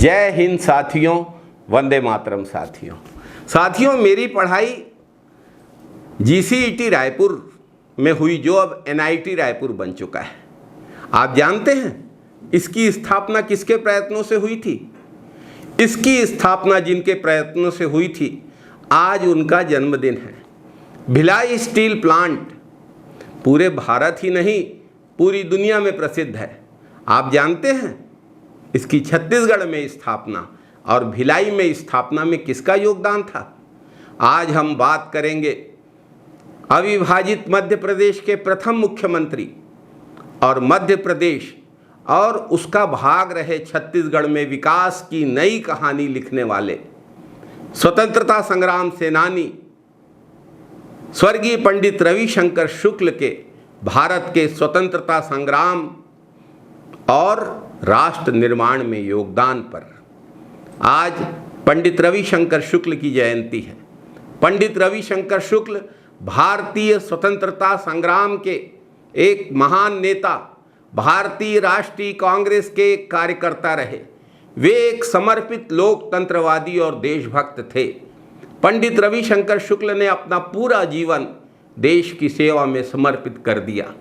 जय हिंद साथियों, वंदे मातरम साथियों, मेरी पढ़ाई जीसीईटी रायपुर में हुई, जो अब एनआईटी रायपुर बन चुका है। आप जानते हैं इसकी स्थापना किसके प्रयत्नों से हुई थी? इसकी स्थापना जिनके प्रयत्नों से हुई थी, आज उनका जन्मदिन है। भिलाई स्टील प्लांट पूरे भारत ही नहीं, पूरी दुनिया में प्रसिद्ध है। आप जानते हैं इसकी छत्तीसगढ़ में स्थापना और भिलाई में स्थापना में किसका योगदान था? आज हम बात करेंगे अविभाजित मध्य प्रदेश के प्रथम मुख्यमंत्री और मध्य प्रदेश और उसका भाग रहे छत्तीसगढ़ में विकास की नई कहानी लिखने वाले स्वतंत्रता संग्राम सेनानी स्वर्गीय पंडित रविशंकर शुक्ल के भारत के स्वतंत्रता संग्राम और राष्ट्र निर्माण में योगदान पर। आज पंडित रविशंकर शुक्ल की जयंती है। पंडित रविशंकर शुक्ल भारतीय स्वतंत्रता संग्राम के एक महान नेता, भारतीय राष्ट्रीय कांग्रेस के कार्यकर्ता रहे। वे एक समर्पित लोकतंत्रवादी और देशभक्त थे। पंडित रविशंकर शुक्ल ने अपना पूरा जीवन देश की सेवा में समर्पित कर दिया।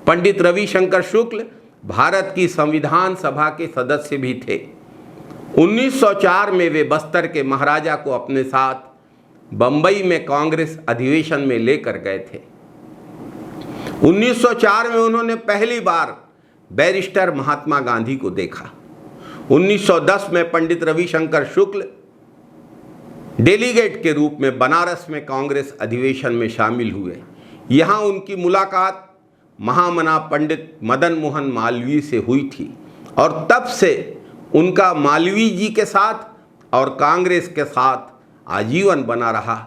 पंडित रविशंकर शुक्ल भारत की संविधान सभा के सदस्य भी थे। 1904 में वे बस्तर के महाराजा को अपने साथ बंबई में कांग्रेस अधिवेशन में लेकर गए थे। 1904 में उन्होंने पहली बार बैरिस्टर महात्मा गांधी को देखा। 1910 में पंडित रविशंकर शुक्ल डेलीगेट के रूप में बनारस में कांग्रेस अधिवेशन में शामिल हुए। यहाँ उनकी मुलाकात महामना पंडित मदन मोहन मालवीय से हुई थी और तब से उनका मालवीय जी के साथ और कांग्रेस के साथ आजीवन बना रहा।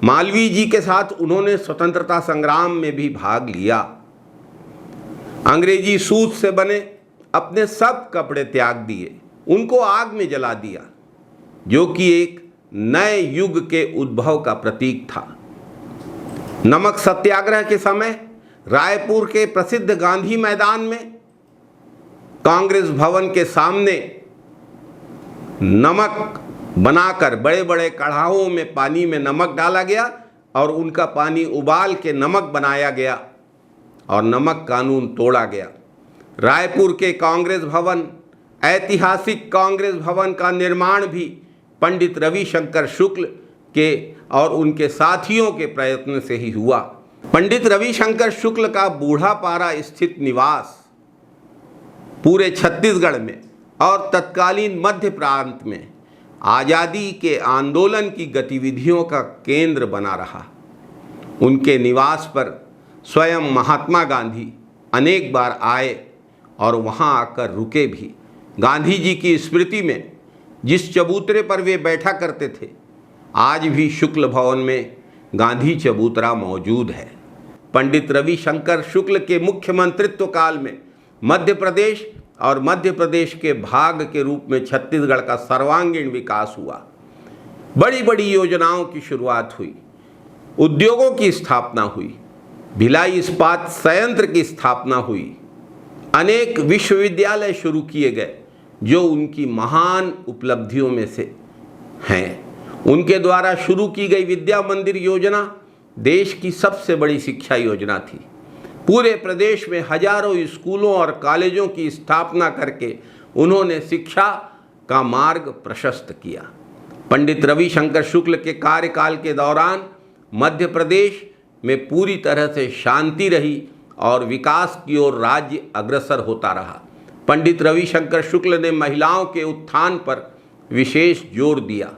मालवीय जी के साथ उन्होंने स्वतंत्रता संग्राम में भी भाग लिया। अंग्रेजी सूत से बने अपने सब कपड़े त्याग दिए, उनको आग में जला दिया, जो कि एक नए युग के उद्भव का प्रतीक था। नमक सत्याग्रह के समय रायपुर के प्रसिद्ध गांधी मैदान में कांग्रेस भवन के सामने नमक बनाकर बड़े बड़े कढ़ाओं में पानी में नमक डाला गया और उनका पानी उबाल के नमक बनाया गया और नमक कानून तोड़ा गया। रायपुर के कांग्रेस भवन, ऐतिहासिक कांग्रेस भवन का निर्माण भी पंडित रविशंकर शुक्ल के और उनके साथियों के प्रयत्न से ही हुआ। पंडित रविशंकर शुक्ल का बूढ़ापारा स्थित निवास पूरे छत्तीसगढ़ में और तत्कालीन मध्य प्रांत में आज़ादी के आंदोलन की गतिविधियों का केंद्र बना रहा। उनके निवास पर स्वयं महात्मा गांधी अनेक बार आए और वहां आकर रुके भी। गांधी जी की स्मृति में जिस चबूतरे पर वे बैठा करते थे, आज भी शुक्ल भवन में गांधी चबूतरा मौजूद है। पंडित रविशंकर शुक्ल के मुख्यमंत्रित्व काल में मध्य प्रदेश और मध्य प्रदेश के भाग के रूप में छत्तीसगढ़ का सर्वांगीण विकास हुआ। बड़ी बड़ी योजनाओं की शुरुआत हुई, उद्योगों की स्थापना हुई, भिलाई इस्पात संयंत्र की स्थापना हुई, अनेक विश्वविद्यालय शुरू किए गए, जो उनकी महान उपलब्धियों में से हैं। उनके द्वारा शुरू की गई विद्या मंदिर योजना देश की सबसे बड़ी शिक्षा योजना थी। पूरे प्रदेश में हजारों स्कूलों और कॉलेजों की स्थापना करके उन्होंने शिक्षा का मार्ग प्रशस्त किया। पंडित रविशंकर शुक्ल के कार्यकाल के दौरान मध्य प्रदेश में पूरी तरह से शांति रही और विकास की ओर राज्य अग्रसर होता रहा। पंडित रविशंकर शुक्ल ने महिलाओं के उत्थान पर विशेष जोर दिया।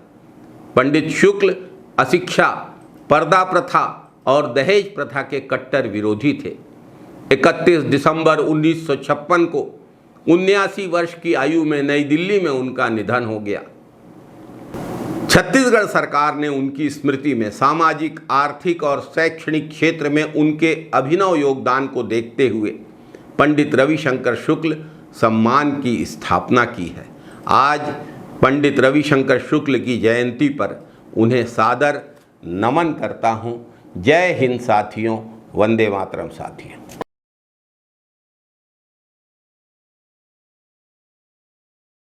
पंडित शुक्ल अशिक्षा, पर्दा प्रथा और दहेज प्रथा के कट्टर विरोधी थे। 31 दिसंबर 1956 को 79 वर्ष की आयु में नई दिल्ली में उनका निधन हो गया। छत्तीसगढ़ सरकार ने उनकी स्मृति में सामाजिक, आर्थिक और शैक्षणिक क्षेत्र में उनके अभिनव योगदान को देखते हुए पंडित रविशंकर शुक्ल सम्मान की स्थापना की है। आज पंडित रविशंकर शुक्ल की जयंती पर उन्हें सादर नमन करता हूँ। जय हिंद साथियों, वंदे मातरम साथियों।